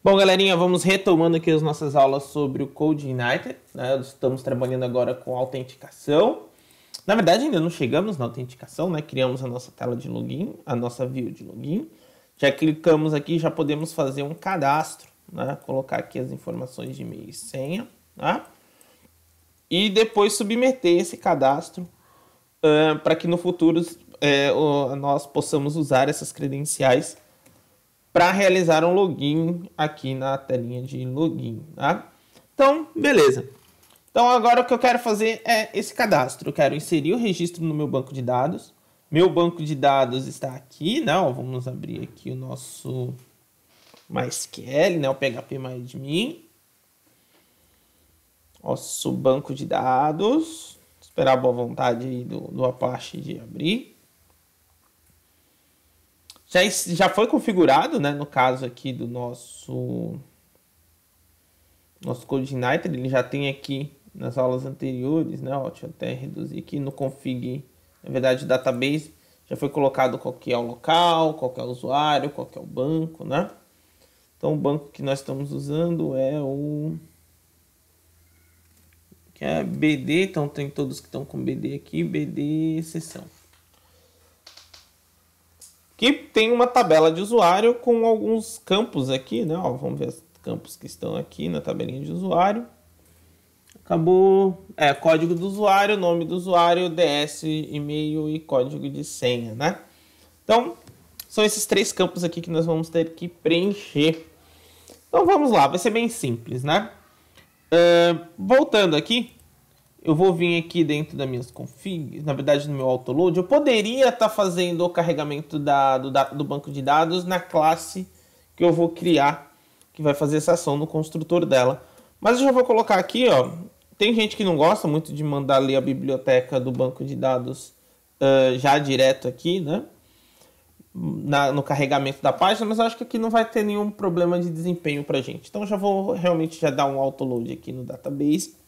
Bom, galerinha, vamos retomando aqui as nossas aulas sobre o CodeIgniter, né? Estamos trabalhando agora com autenticação. Na verdade, ainda não chegamos na autenticação, né? Criamos a nossa tela de login, a nossa view de login. Já clicamos aqui, já podemos fazer um cadastro, né? Colocar aqui as informações de e-mail e senha, tá? E depois submeter esse cadastro para que no futuro nós possamos usar essas credenciais para realizar um login aqui na telinha de login, tá? Então, beleza. Então, agora o que eu quero fazer é esse cadastro. Eu quero inserir o registro no meu banco de dados. Meu banco de dados está aqui, né? Ó, vamos abrir aqui o nosso MySQL, né? O PHPMyAdmin. Nosso banco de dados. Esperar a boa vontade aí do Apache de abrir. Já foi configurado, né? No caso aqui do nosso CodeIgniter, ele já tem aqui nas aulas anteriores, né? Ó, deixa eu até reduzir aqui no config. Na verdade, o database já foi colocado qual que é o local, qual que é o usuário, qual que é o banco, né? Então, o banco que nós estamos usando é o que é BD, então tem todos que estão com BD aqui, BD sessão. Que tem uma tabela de usuário com alguns campos aqui, né? Ó, vamos ver os campos que estão aqui na tabelinha de usuário. Acabou, código do usuário, nome do usuário, DS, e-mail e código de senha, né? Então, são esses três campos aqui que nós vamos ter que preencher. Então, vamos lá, vai ser bem simples, né? Voltando aqui, eu vou vir aqui dentro das minhas configs, na verdade no meu autoload, eu poderia estar fazendo o carregamento do banco de dados na classe que eu vou criar, que vai fazer essa ação no construtor dela. Mas eu já vou colocar aqui, ó, tem gente que não gosta muito de mandar ler a biblioteca do banco de dados já direto aqui, né, no carregamento da página, mas eu acho que aqui não vai ter nenhum problema de desempenho pra gente. Então eu já vou realmente já dar um autoload aqui no database,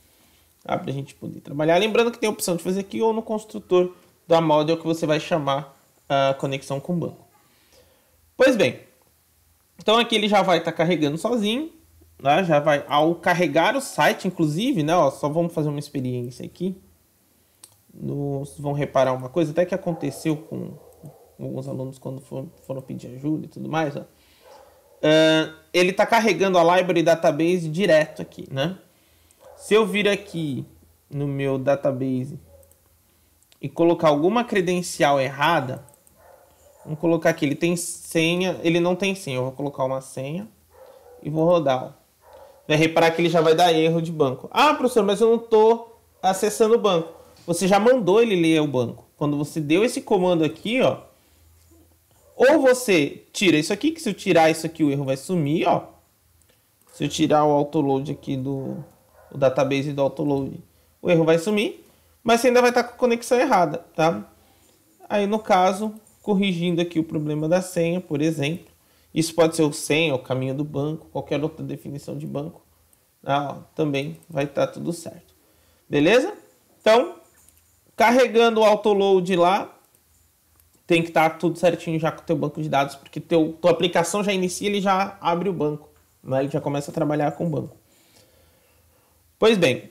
para a gente poder trabalhar. Lembrando que tem a opção de fazer aqui ou no construtor da model que você vai chamar a conexão com o banco. Pois bem, então aqui ele já vai estar carregando sozinho, né? Já vai, ao carregar o site, inclusive, né? Ó, só vamos fazer uma experiência aqui. Vão reparar uma coisa, até que aconteceu com alguns alunos quando foram pedir ajuda e tudo mais. Ó. Ele está carregando a library database direto aqui, né? Se eu vir aqui no meu database e colocar alguma credencial errada, vamos colocar aqui, ele tem senha, ele não tem senha, eu vou colocar uma senha e vou rodar. Ó. Vai reparar que ele já vai dar erro de banco. Ah, professor, mas eu não estou acessando o banco. Você já mandou ele ler o banco. Quando você deu esse comando aqui, ó, ou você tira isso aqui, que se eu tirar isso aqui o erro vai sumir, ó. Se eu tirar o autoload aqui o database do autoload, o erro vai sumir, mas você ainda vai estar com a conexão errada, tá? Aí, no caso, corrigindo aqui o problema da senha, por exemplo, isso pode ser o senha, o caminho do banco, qualquer outra definição de banco, também vai estar tudo certo. Beleza? Então, carregando o autoload lá, tem que estar tudo certinho já com o teu banco de dados, porque tua aplicação já inicia, ele já abre o banco, né? Ele já começa a trabalhar com o banco. Pois bem,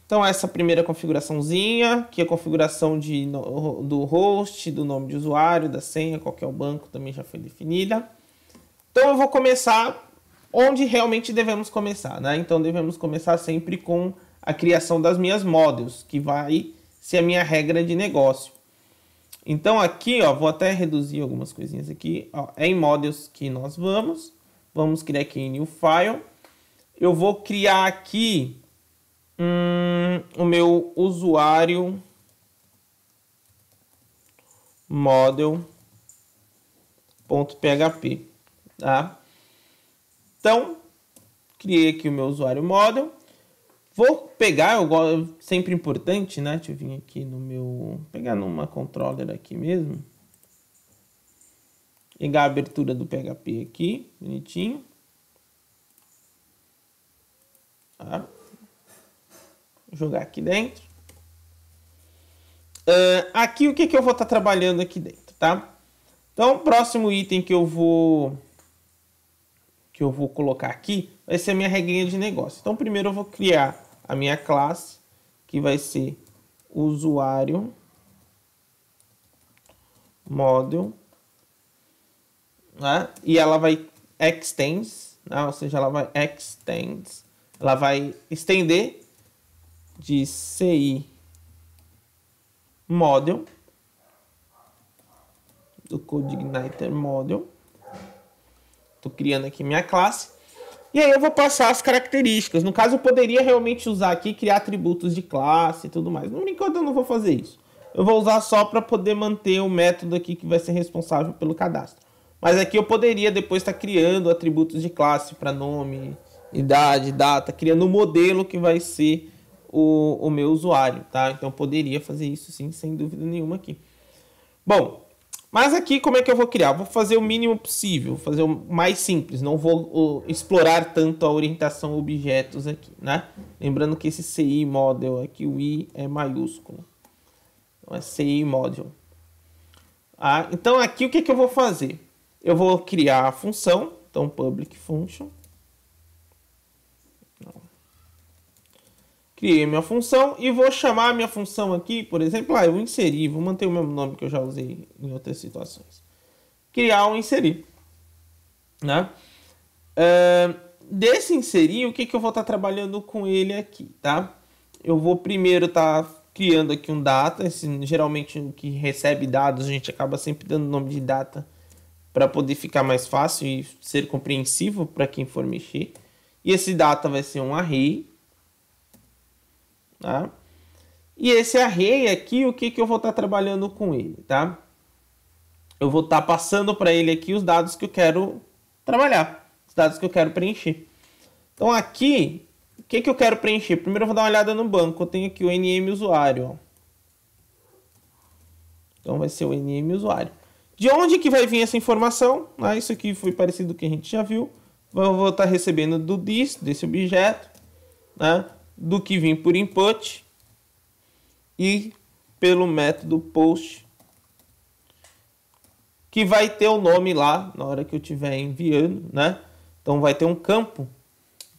então essa primeira configuraçãozinha, que é a configuração do host, do nome de usuário, da senha, qual que é o banco, também já foi definida. Então eu vou começar onde realmente devemos começar, né? Então devemos começar sempre com a criação das minhas models, que vai ser a minha regra de negócio. Então aqui, ó, vou até reduzir algumas coisinhas aqui, ó, é em models que nós vamos criar aqui em new file. Eu vou criar aqui o meu usuário model.php, tá? Então, criei aqui o meu usuário model. Vou pegar, sempre importante, né? Deixa eu vir aqui pegar numa controller aqui mesmo. Pegar a abertura do PHP aqui, bonitinho. Tá? Jogar aqui dentro. Aqui o que eu vou estar trabalhando aqui dentro, tá? Então, o próximo item que eu vou que eu vou colocar aqui vai ser a minha regrinha de negócio. Então, primeiro eu vou criar a minha classe, que vai ser usuário model, né? E ela vai extends, né? Ou seja, ela vai estender de CI model, do CodeIgniter model. Estou criando aqui minha classe. E aí eu vou passar as características. No caso, eu poderia realmente usar aqui, criar atributos de classe e tudo mais. Por enquanto eu não vou fazer isso. Eu vou usar só para poder manter o método aqui que vai ser responsável pelo cadastro. Mas aqui eu poderia depois estar criando atributos de classe para nome, idade, data, criando um modelo que vai ser o meu usuário, tá? Então eu poderia fazer isso sim, sem dúvida nenhuma aqui. Bom, mas aqui como é que eu vou criar? Vou fazer o mínimo possível, vou fazer o mais simples, não vou explorar tanto a orientação a objetos aqui, né? Lembrando que esse CI model aqui, o I é maiúsculo. Então é CI model. Então aqui o que eu vou fazer? Eu vou criar a função, então public function. Criei minha função e vou chamar a minha função aqui, por exemplo, eu vou inserir, vou manter o mesmo nome que eu já usei em outras situações. Criar ou inserir, né? Desse inserir, o que eu vou estar trabalhando com ele aqui, tá? Eu vou primeiro estar criando aqui um data, geralmente o que recebe dados a gente acaba sempre dando nome de data para poder ficar mais fácil e ser compreensível para quem for mexer. E esse data vai ser um array. Tá? E esse array aqui, o que eu vou estar trabalhando com ele, tá? Eu vou estar passando para ele aqui os dados que eu quero trabalhar, os dados que eu quero preencher. Então aqui, o que eu quero preencher? Primeiro eu vou dar uma olhada no banco, eu tenho aqui o NM usuário. Ó. Então vai ser o NM usuário. De onde que vai vir essa informação? Isso aqui foi parecido com o que a gente já viu. Eu vou estar recebendo do desse objeto, né? Do que vim por input e pelo método post, que vai ter o nome lá na hora que eu estiver enviando, né? Então vai ter um campo.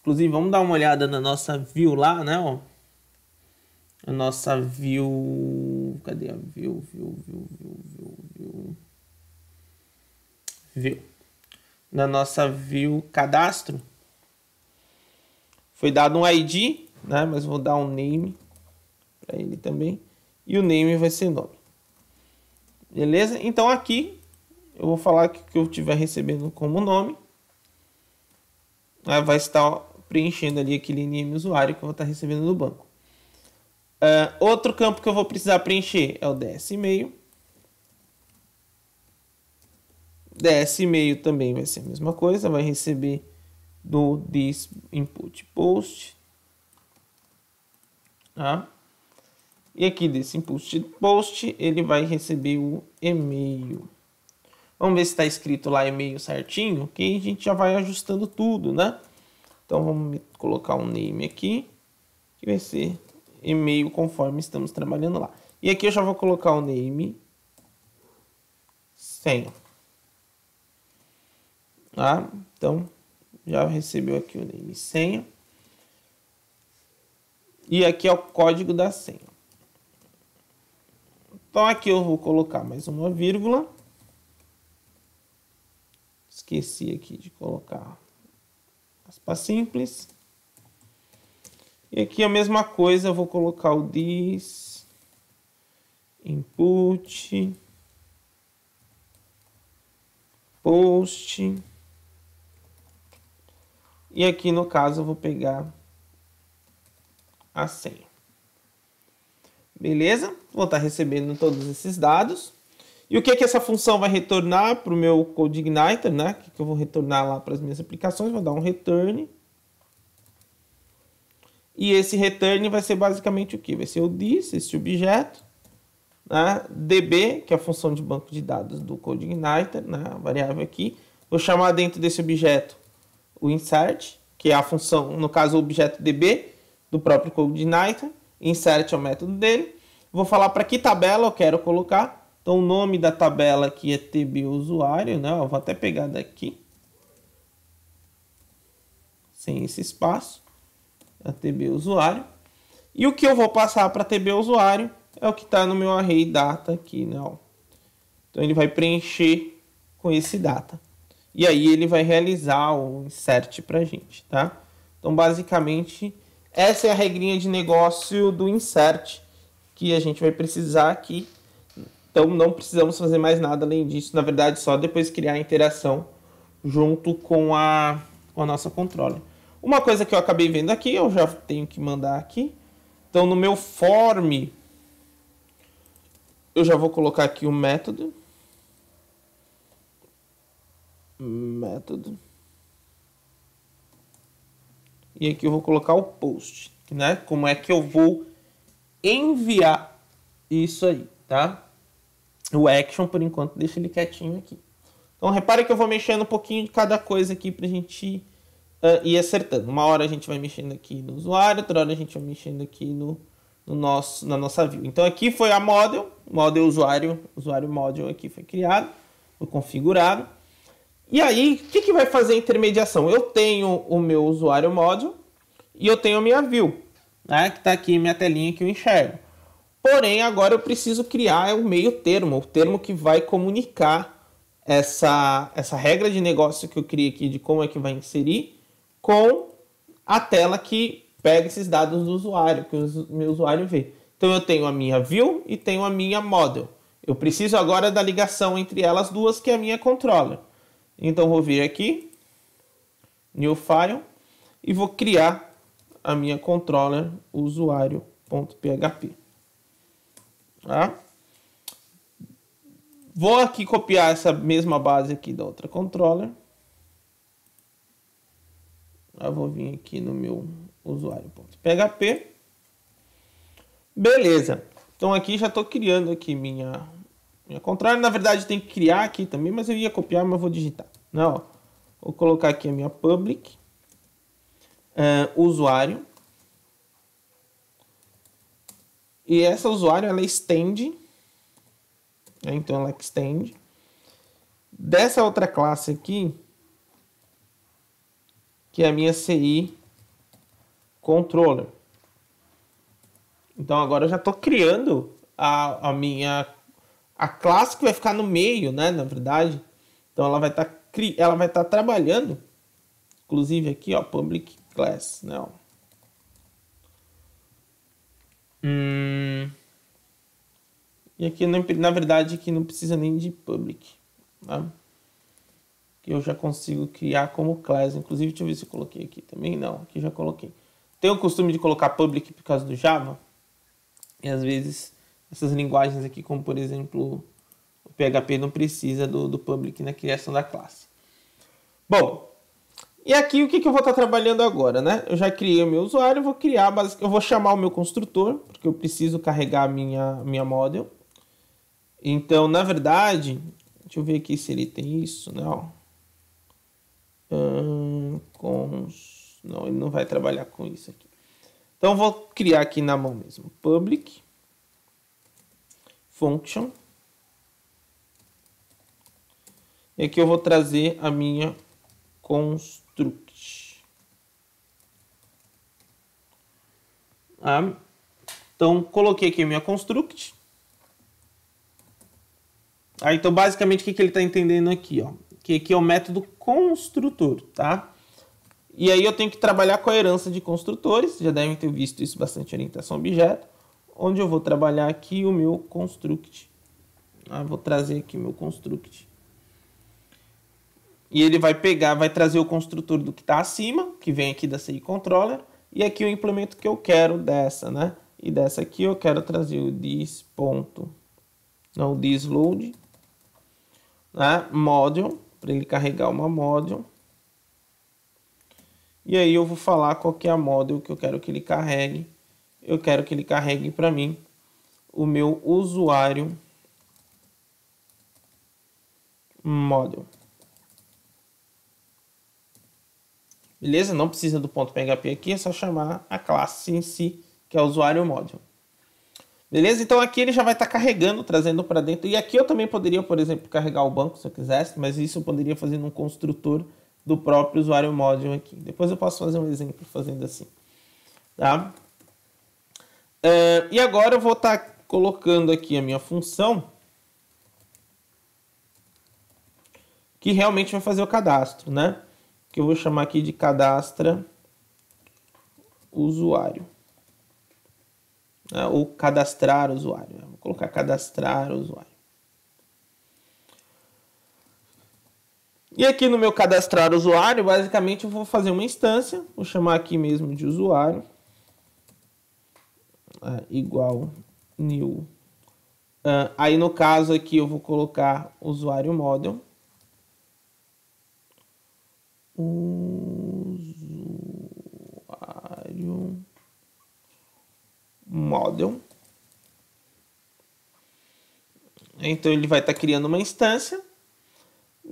Inclusive, vamos dar uma olhada na nossa view lá, né? Ó. A nossa view... Cadê a view? View. Na nossa view cadastro, foi dado um ID, né? Mas vou dar um name para ele também. E o name vai ser nome. Beleza? Então aqui eu vou falar que eu estiver recebendo como nome. Vai estar preenchendo ali aquele name usuário que eu vou estar recebendo no banco. Outro campo que eu vou precisar preencher é o DS e-mail. DS e-mail também vai ser a mesma coisa. Vai receber do this input post. Tá? E aqui desse input post ele vai receber o e-mail. Vamos ver se está escrito lá e-mail certinho, que a gente já vai ajustando tudo, né? Então vamos colocar um name aqui, que vai ser e-mail conforme estamos trabalhando lá. E aqui eu já vou colocar o name senha. Tá? Então já recebeu aqui o name senha. E aqui é o código da senha. Então aqui eu vou colocar mais uma vírgula. Esqueci aqui de colocar aspas simples. E aqui a mesma coisa, eu vou colocar o this input post. E aqui no caso eu vou pegar a senha. Beleza? Vou estar recebendo todos esses dados. E o que essa função vai retornar para o meu CodeIgniter, né? O que eu vou retornar lá para as minhas aplicações? Vou dar um return. E esse return vai ser basicamente o que? Vai ser o this, esse objeto, né? DB, que é a função de banco de dados do CodeIgniter, né? A variável aqui. Vou chamar dentro desse objeto o insert, que é a função, no caso, o objeto DB do próprio CodeIgniter. Insert é o método dele. Vou falar para que tabela eu quero colocar. Então, o nome da tabela aqui é TB usuário, né? Eu vou até pegar daqui. sem esse espaço, a TB usuário. E o que eu vou passar para TB usuário é o que está no meu array data aqui, né? Ó. Então ele vai preencher com esse data. E aí ele vai realizar o insert para a gente, tá? Então basicamente essa é a regrinha de negócio do insert que a gente vai precisar aqui. Então não precisamos fazer mais nada além disso. Na verdade, só depois criar a interação junto com a nossa controller. Uma coisa que eu acabei vendo aqui, eu já tenho que mandar aqui. Então no meu form, eu já vou colocar aqui o método. E aqui eu vou colocar o post, né? Como é que eu vou enviar isso aí, tá? O action, por enquanto, deixa ele quietinho aqui. Então, repare que eu vou mexendo um pouquinho de cada coisa aqui pra gente ir acertando. Uma hora a gente vai mexendo aqui no usuário, outra hora a gente vai mexendo aqui na nossa view. Então, aqui foi a model usuário model aqui foi criado, foi configurado. E aí, o que vai fazer a intermediação? Eu tenho o meu usuário model e eu tenho a minha view, né? Que está aqui minha telinha que eu enxergo. Porém, agora eu preciso criar o meio termo, o termo que vai comunicar essa regra de negócio que eu criei aqui de como é que vai inserir com a tela que pega esses dados do usuário, que o meu usuário vê. Então eu tenho a minha view e tenho a minha model. Eu preciso agora da ligação entre elas duas, que é a minha controller. Então vou vir aqui, new file, e vou criar a minha controller usuário.php. Tá? Vou aqui copiar essa mesma base aqui da outra controller. Eu vou vir aqui no meu usuário.php. Beleza. Então aqui já estou criando aqui minha controller. Na verdade tem que criar aqui também, mas eu ia copiar, mas eu vou digitar. Não, vou colocar aqui a minha public usuário. E essa usuário ela extende. Então ela extende dessa outra classe aqui, que é a minha CI controller. Então agora eu já estou criando a classe que vai ficar no meio, né? Na verdade, então ela vai estar trabalhando, inclusive aqui, ó, public class, né? Ó. E aqui, na verdade, aqui não precisa nem de public, tá? Que eu já consigo criar como class. Inclusive, deixa eu ver se eu coloquei aqui também. Não, aqui já coloquei. Tenho o costume de colocar public por causa do Java. E às vezes, essas linguagens aqui, como por exemplo, o PHP não precisa do public na criação da classe. Bom, e aqui o que eu vou estar trabalhando agora, né? Eu já criei o meu usuário, eu vou chamar o meu construtor, porque eu preciso carregar a minha model. Então, na verdade, deixa eu ver aqui se ele tem isso, não. Não, ele não vai trabalhar com isso aqui. Então, eu vou criar aqui na mão mesmo. Public function. E aqui eu vou trazer a minha construct. Então, coloquei aqui a minha construct. Então, basicamente, o que ele está entendendo aqui? Ó? Que aqui é o método construtor, tá? E aí eu tenho que trabalhar com a herança de construtores. Já devem ter visto isso bastante em orientação a objeto. Onde eu vou trabalhar aqui o meu construct. Vou trazer aqui o meu construct. E ele vai trazer o construtor do que está acima, que vem aqui da CI Controller. E aqui eu implemento o que eu quero dessa, né? E dessa aqui eu quero trazer o thisLoad, né? Module, para ele carregar uma module. E aí eu vou falar qual que é a module que eu quero que ele carregue. Eu quero que ele carregue para mim o meu usuário module. Beleza? Não precisa do ponto .php aqui, é só chamar a classe em si, que é o usuário module. Beleza? Então aqui ele já vai estar carregando, trazendo para dentro. E aqui eu também poderia, por exemplo, carregar o banco se eu quisesse, mas isso eu poderia fazer num construtor do próprio usuário module aqui. Depois eu posso fazer um exemplo fazendo assim. Tá? E agora eu vou estar colocando aqui a minha função que realmente vai fazer o cadastro, né? Que eu vou chamar aqui de cadastra usuário. Ou cadastrar usuário. Vou colocar cadastrar usuário. E aqui no meu cadastrar usuário, basicamente eu vou fazer uma instância. Vou chamar aqui mesmo de usuário. Igual new. Aí no caso aqui eu vou colocar usuário model. Usuário model. Então ele vai estar criando uma instância.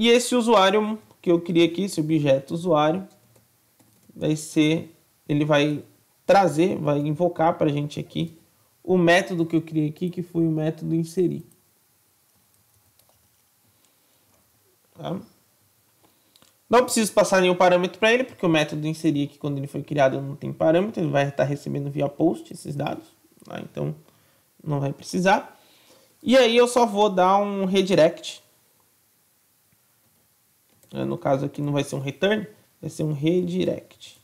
E esse usuário que eu criei aqui, esse objeto usuário, ele vai trazer, vai invocar para a gente aqui o método que eu criei aqui, que foi o método inserir. Tá? Não preciso passar nenhum parâmetro para ele, porque o método inserir aqui, quando ele foi criado, não tem parâmetro, ele vai estar recebendo via post esses dados, tá? Então não vai precisar. E aí eu só vou dar um redirect. No caso aqui não vai ser um return, vai ser um redirect.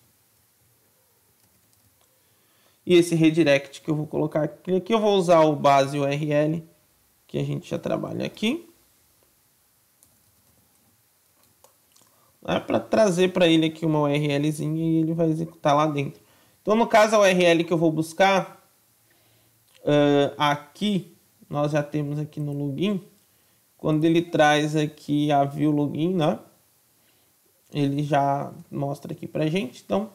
E esse redirect que eu vou colocar aqui eu vou usar o base URL, que a gente já trabalha aqui. Para trazer para ele aqui uma URLzinha e ele vai executar lá dentro. Então, no caso, a URL que eu vou buscar, aqui, nós já temos aqui no login, quando ele traz aqui a view login, né? Ele já mostra aqui para a gente. Então,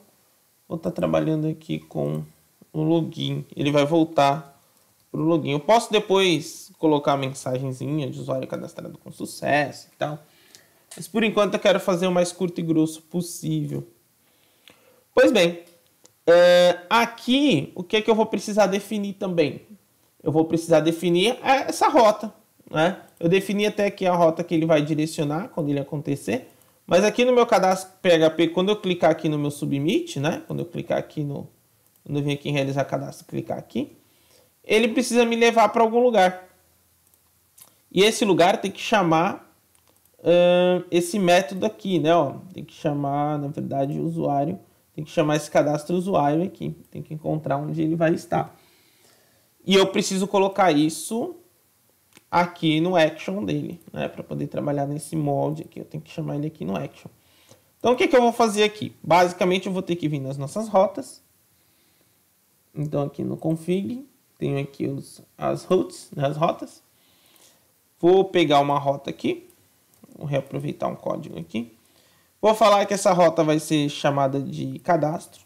vou estar trabalhando aqui com o login. Ele vai voltar para o login. Eu posso depois colocar a mensagenzinha de usuário cadastrado com sucesso e tal. Mas por enquanto eu quero fazer o mais curto e grosso possível. Pois bem, aqui o que é que eu vou precisar definir também? Eu vou precisar definir essa rota, né? Eu defini até aqui a rota que ele vai direcionar quando ele acontecer. Mas aqui no meu cadastro PHP, quando eu clicar aqui no meu submit, né? Quando eu clicar aqui quando eu vim aqui em realizar cadastro, clicar aqui, ele precisa me levar para algum lugar. E esse lugar tem que chamar esse método aqui, né? Tem que chamar, na verdade, o usuário. Tem que chamar esse cadastro usuário aqui. Tem que encontrar onde ele vai estar. E eu preciso colocar isso aqui no action dele, né? Para poder trabalhar nesse molde aqui, eu tenho que chamar ele aqui no action. Então, o que eu vou fazer aqui? Basicamente, eu vou ter que vir nas nossas rotas. Então, aqui no config, tenho aqui as routes, né? As rotas. Vou pegar uma rota aqui. Vou reaproveitar um código aqui. Vou falar que essa rota vai ser chamada de cadastro.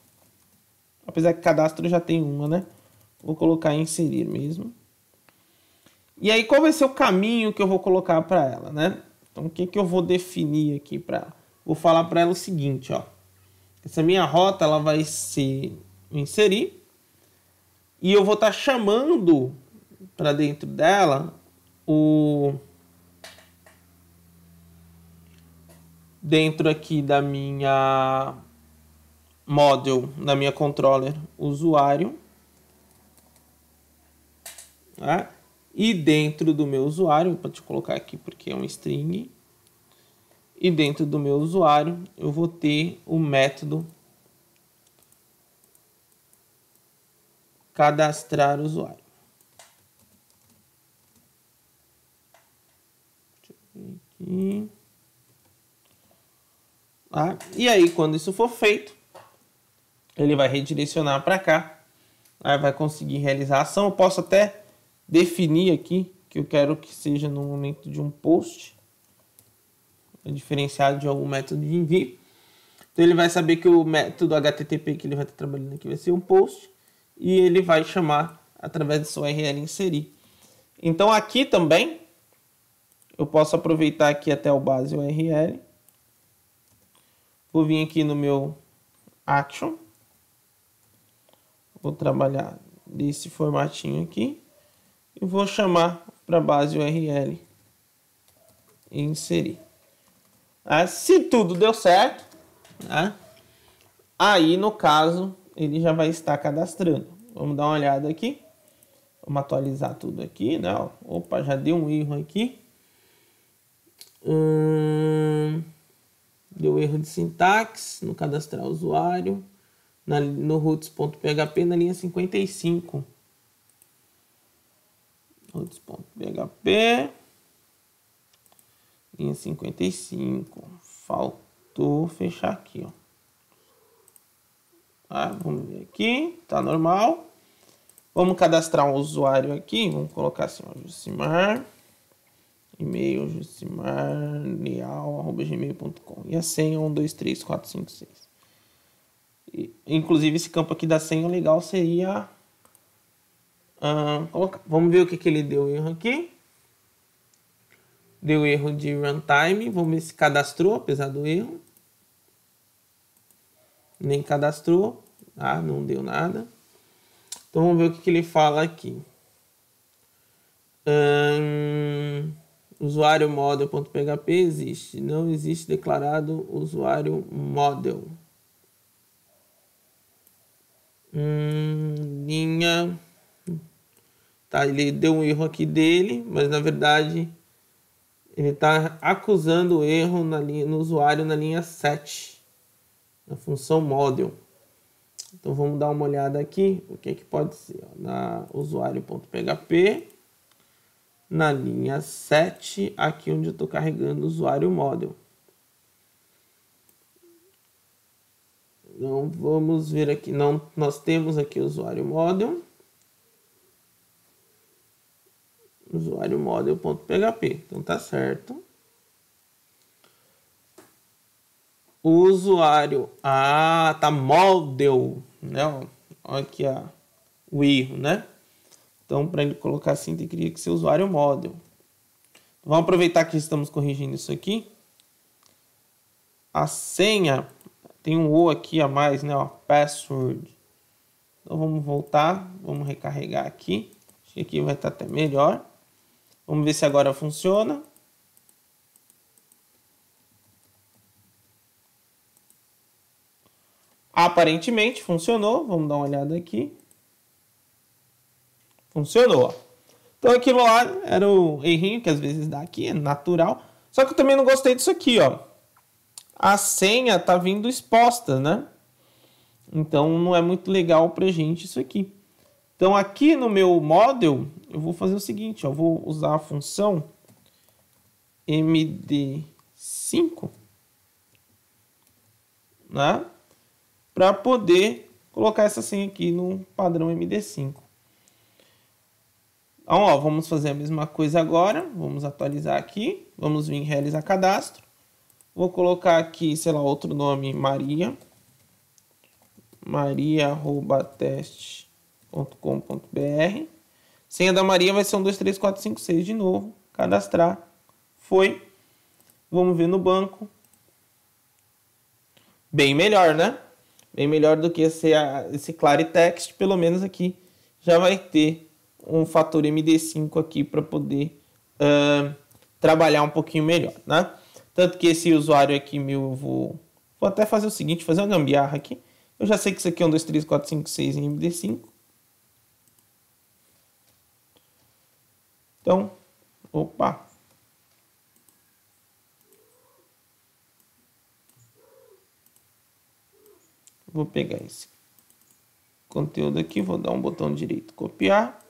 Apesar que cadastro já tem uma, né? Vou colocar inserir mesmo. E aí, qual vai ser o caminho que eu vou colocar para ela, né? Então, o que eu vou definir aqui para ela? Vou falar para ela o seguinte, ó. Essa minha rota, ela vai ser inserir. E eu vou estar chamando para dentro dela dentro aqui da minha model, da minha controller usuário, tá? E dentro do meu usuário, vou te colocar aqui porque é um string, e dentro do meu usuário eu vou ter o método cadastrar usuário. Deixa eu ver aqui. Tá? E aí, quando isso for feito, ele vai redirecionar para cá. Aí vai conseguir realizar a ação. Eu posso até definir aqui que eu quero que seja no momento de um post, diferenciado de algum método de envio. Então ele vai saber que o método HTTP que ele vai estar trabalhando aqui vai ser um post e ele vai chamar através dessa URL inserir. Então aqui também eu posso aproveitar aqui até o base URL. Vou vir aqui no meu action. Vou trabalhar desse formatinho aqui. E vou chamar para base URL e inserir. Se tudo deu certo, Tá? Aí, no caso, ele já vai estar cadastrando. Vamos dar uma olhada aqui. Vamos atualizar tudo aqui, né? Opa, já deu um erro aqui. Deu erro de sintaxe no cadastrar usuário. No roots.php na linha 55. Roots.php linha 55. Faltou fechar aqui, ó. Vamos ver aqui. Tá normal. Vamos cadastrar um usuário aqui. Vamos colocar assim, ó, Jucimar. E-mail jucimarleal@gmail.com. E a senha 123456. Inclusive, esse campo aqui da senha legal seria... vamos ver o que ele deu erro aqui. Deu erro de runtime. Vamos ver se cadastrou, apesar do erro. Nem cadastrou. Não deu nada. Então, vamos ver o que ele fala aqui. Usuário model.php existe. Não existe declarado usuário model. Linha... Tá, ele deu um erro aqui dele, mas na verdade ele está acusando o erro no usuário na linha 7, na função model. Então vamos dar uma olhada aqui, o que pode ser. Na usuário.php, na linha 7, aqui onde eu estou carregando o usuário model. Então vamos ver aqui, nós temos aqui o usuário model. Usuário model.php, então tá certo. O usuário, tá model, né? Olha aqui o erro, né? Então, para ele colocar assim, teria que ser usuário model. Vamos aproveitar que estamos corrigindo isso aqui. A senha tem um O aqui a mais, né? Password. Então, vamos voltar, vamos recarregar aqui. Acho que aqui vai estar até melhor. Vamos ver se agora funciona. Aparentemente funcionou. Vamos dar uma olhada aqui. Funcionou. Então aquilo lá era o errinho que às vezes dá aqui, é natural. Só que eu também não gostei disso aqui, ó. A senha tá vindo exposta, né? Então não é muito legal pra gente isso aqui. Então aqui no meu model, eu vou fazer o seguinte, ó, eu vou usar a função md5, né? Para poder colocar essa senha aqui no padrão md5. Então, ó, vamos fazer a mesma coisa agora. Vamos atualizar aqui. Vamos vir em realizar cadastro. Vou colocar aqui, sei lá, outro nome, Maria. maria@teste.com.br. Senha da Maria vai ser 123456 de novo. Cadastrar. Foi. Vamos ver no banco. Bem melhor, né? Bem melhor do que esse Claritext. Pelo menos aqui já vai ter um fator MD5 aqui para poder trabalhar um pouquinho melhor, né? Tanto que esse usuário aqui meu, eu vou até fazer o seguinte, fazer uma gambiarra aqui. Eu já sei que isso aqui é 1, 2, 3, 4, 5, 6 em MD5. Então, opa. Vou pegar esse conteúdo aqui, vou dar um botão direito, copiar.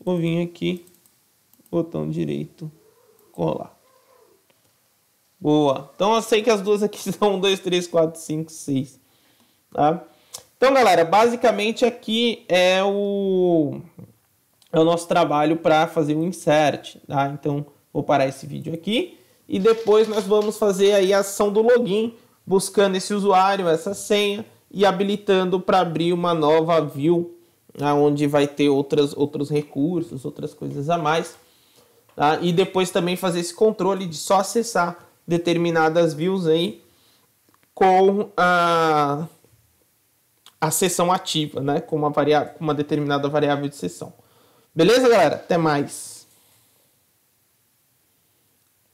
Vou vir aqui, botão direito, colar. Boa. Então eu sei que as duas aqui são 1, 2, 3, 4, 5, 6. Tá? Então, galera, basicamente aqui é o nosso trabalho para fazer o insert. Tá? Então, vou parar esse vídeo aqui. E depois nós vamos fazer aí a ação do login, buscando esse usuário, essa senha e habilitando para abrir uma nova view, onde vai ter outros recursos, outras coisas a mais. Tá? E depois também fazer esse controle de só acessar determinadas views aí com a seção ativa, né? Com uma determinada variável de seção. Beleza, galera? Até mais.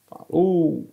Falou!